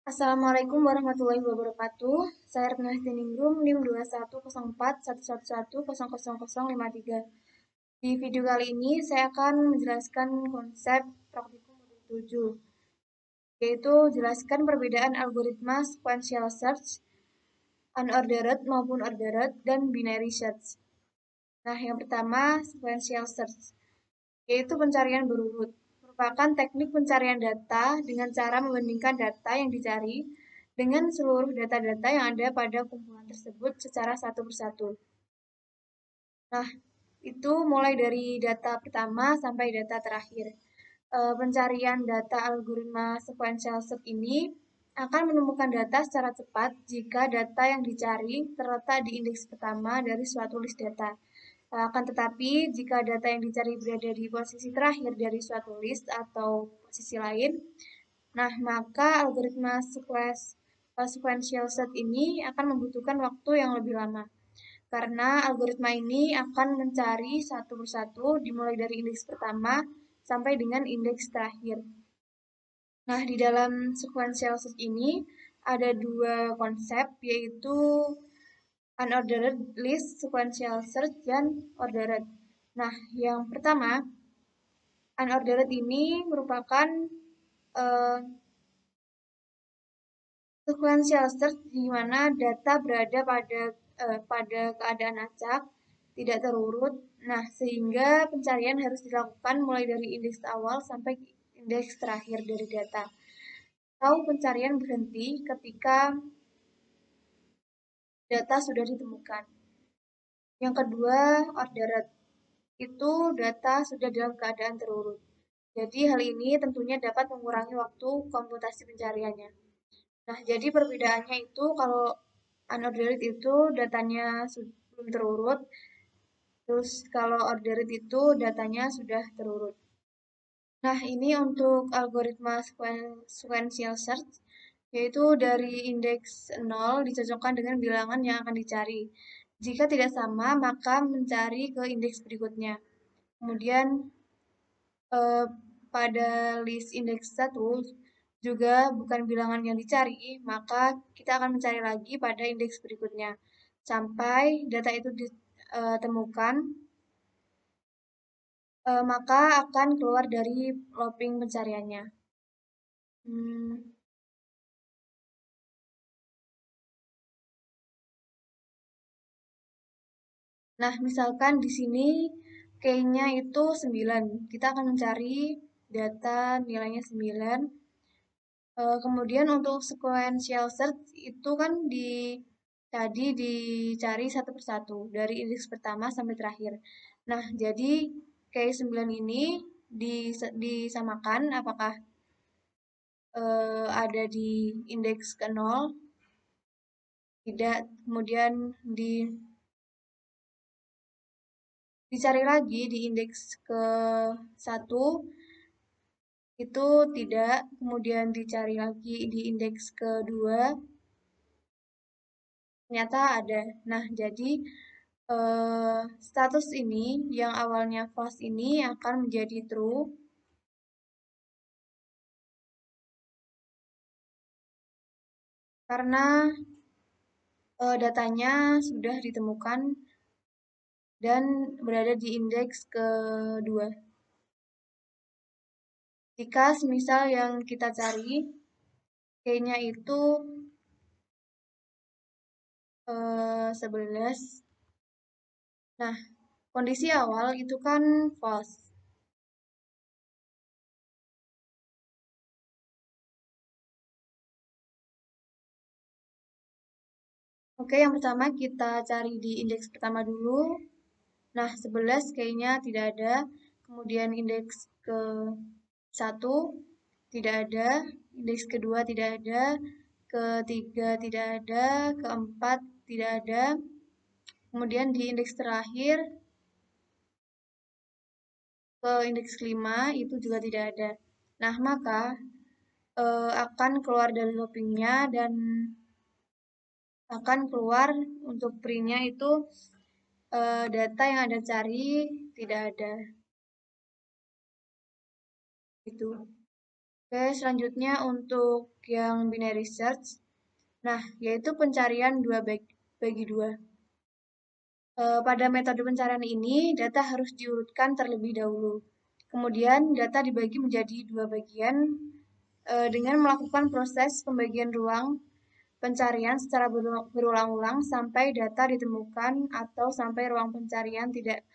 Assalamualaikum warahmatullahi wabarakatuh. Saya Retnasti Ningrum, NIM 210411100053. Di video kali ini saya akan menjelaskan konsep praktikum modul 7, yaitu jelaskan perbedaan algoritma sequential search, unordered maupun ordered, dan binary search. Nah, yang pertama, sequential search, yaitu pencarian berurut. Merupakan teknik pencarian data dengan cara membandingkan data yang dicari dengan seluruh data-data yang ada pada kumpulan tersebut secara satu persatu. Nah, itu mulai dari data pertama sampai data terakhir. Pencarian data algoritma sequential search ini akan menemukan data secara cepat jika data yang dicari terletak di indeks pertama dari suatu list data. Akan tetapi, jika data yang dicari berada di posisi terakhir dari suatu list atau posisi lain, nah maka algoritma sequential search ini akan membutuhkan waktu yang lebih lama. Karena algoritma ini akan mencari satu persatu dimulai dari indeks pertama sampai dengan indeks terakhir. Nah, di dalam sequential search ini ada dua konsep, yaitu unordered list, sequential search, dan ordered. Nah, yang pertama, unordered ini merupakan uh, sequential search di mana data berada pada keadaan acak, tidak terurut. Nah, sehingga pencarian harus dilakukan mulai dari indeks awal sampai indeks terakhir dari data. Atau pencarian berhenti ketika data sudah ditemukan. Yang kedua, ordered. Itu data sudah dalam keadaan terurut. Jadi hal ini tentunya dapat mengurangi waktu komputasi pencariannya. Nah, jadi perbedaannya itu kalau unordered itu datanya belum terurut, terus kalau ordered itu datanya sudah terurut. Nah, ini untuk algoritma sequential search, yaitu dari indeks 0 dicocokkan dengan bilangan yang akan dicari. Jika tidak sama, maka mencari ke indeks berikutnya. Kemudian eh, pada list indeks 1 juga bukan bilangan yang dicari, maka kita akan mencari lagi pada indeks berikutnya. Sampai data itu ditemukan, maka akan keluar dari looping pencariannya. Nah, misalkan di sini key-nya itu 9. Kita akan mencari data nilainya 9. Kemudian untuk sequential search itu kan tadi dicari satu persatu dari indeks pertama sampai terakhir. Nah, jadi key 9 ini disamakan apakah ada di indeks ke 0, tidak, kemudian dicari lagi di indeks ke 1 itu tidak, kemudian dicari lagi di indeks kedua ternyata ada. Nah, jadi status ini yang awalnya false ini akan menjadi true karena datanya sudah ditemukan dan berada di indeks kedua. Jika semisal yang kita cari key-nya itu 11. Nah, kondisi awal itu kan false. Oke, yang pertama kita cari di indeks pertama dulu. Nah, 11 kayaknya tidak ada. Kemudian indeks ke 1 tidak ada. Indeks kedua tidak ada. Ketiga tidak ada. Keempat tidak ada. Kemudian di indeks terakhir ke indeks kelima itu juga tidak ada. Nah, maka akan keluar dari loopingnya dan akan keluar untuk print-nya itu data yang Anda cari tidak ada. Itu. Oke, selanjutnya untuk yang binary search. Nah, yaitu pencarian bagi 2. Pada metode pencarian ini, data harus diurutkan terlebih dahulu. Kemudian, data dibagi menjadi 2 bagian dengan melakukan proses pembagian ruang pencarian secara berulang-ulang sampai data ditemukan atau sampai ruang pencarian tidak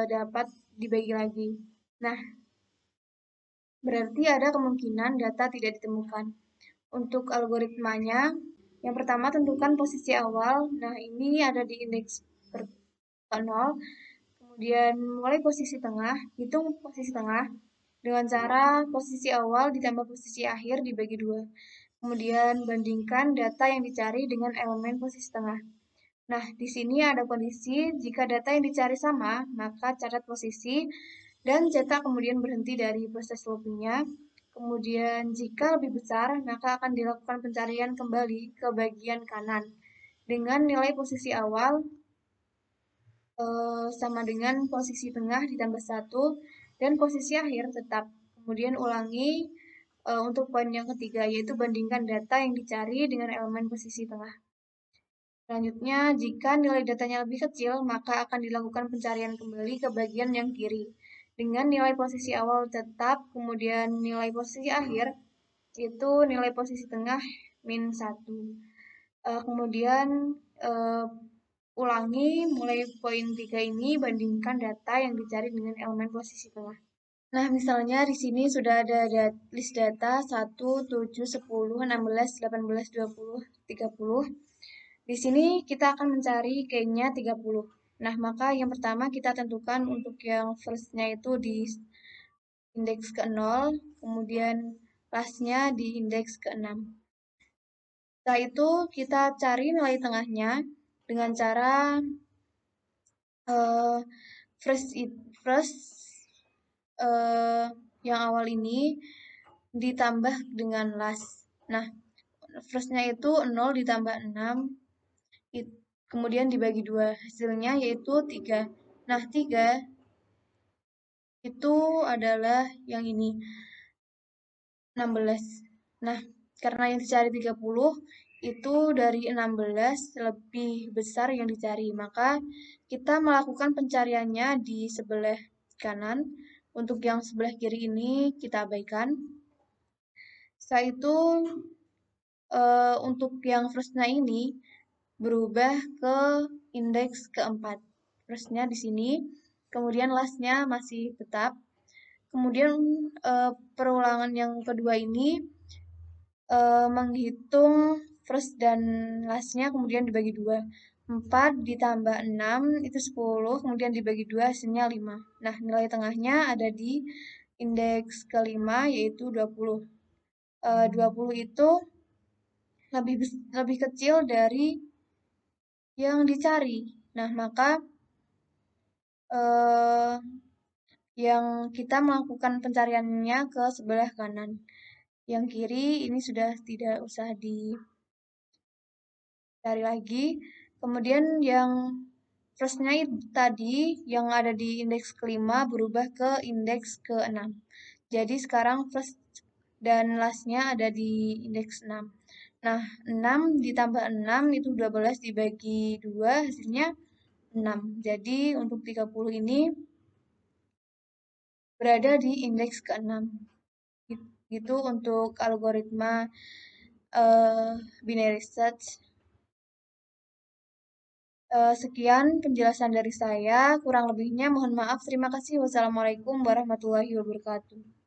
dapat dibagi lagi. Nah, berarti ada kemungkinan data tidak ditemukan. Untuk algoritmanya, yang pertama tentukan posisi awal. Nah, ini ada di indeks 0. Kemudian mulai posisi tengah, hitung posisi tengah dengan cara posisi awal ditambah posisi akhir dibagi 2. Kemudian bandingkan data yang dicari dengan elemen posisi tengah. Nah, di sini ada kondisi jika data yang dicari sama, maka catat posisi dan cetak kemudian berhenti dari proses loopingnya. Kemudian jika lebih besar, maka akan dilakukan pencarian kembali ke bagian kanan dengan nilai posisi awal sama dengan posisi tengah ditambah 1 dan posisi akhir tetap. Kemudian ulangi untuk poin yang ketiga, yaitu bandingkan data yang dicari dengan elemen posisi tengah. Selanjutnya, jika nilai datanya lebih kecil, maka akan dilakukan pencarian kembali ke bagian yang kiri. Dengan nilai posisi awal tetap, kemudian nilai posisi akhir, itu nilai posisi tengah min 1. Kemudian ulangi mulai poin 3 ini, bandingkan data yang dicari dengan elemen posisi tengah. Nah, misalnya di sini sudah ada list data 1, 7, 10, 16, 18, 20, 30. Di sini kita akan mencari keynya 30. Nah, maka yang pertama kita tentukan untuk yang first-nya itu di indeks ke-0, kemudian last-nya di indeks ke-6. Setelah itu kita cari nilai tengahnya dengan cara first yang awal ini ditambah dengan last. Nah, first-nya itu 0 ditambah 6, kemudian dibagi 2. Hasilnya yaitu 3. Nah, 3 itu adalah yang ini, 16. Nah, karena yang dicari 30, itu dari 16 lebih besar yang dicari. Maka kita melakukan pencariannya di sebelah kanan. Untuk yang sebelah kiri ini kita abaikan. Setelah itu untuk yang first-nya ini berubah ke indeks keempat. First-nya di sini, kemudian last-nya masih tetap. Kemudian perulangan yang kedua ini menghitung first dan last-nya kemudian dibagi 2. 4 ditambah 6 itu 10, kemudian dibagi 2 hasilnya 5. Nah, nilai tengahnya ada di indeks kelima yaitu 20. 20 itu lebih kecil dari yang dicari. Nah, maka yang kita melakukan pencariannya ke sebelah kanan. Yang kiri ini sudah tidak usah dicari lagi. Kemudian yang first-nya tadi yang ada di indeks kelima berubah ke indeks ke-6. Jadi sekarang first dan last-nya ada di indeks 6. Nah, 6 ditambah 6 itu 12 dibagi 2 hasilnya 6. Jadi untuk 30 ini berada di indeks ke-6. Itu untuk algoritma binary search. Sekian penjelasan dari saya, kurang lebihnya mohon maaf. Terima kasih. Wassalamualaikum warahmatullahi wabarakatuh.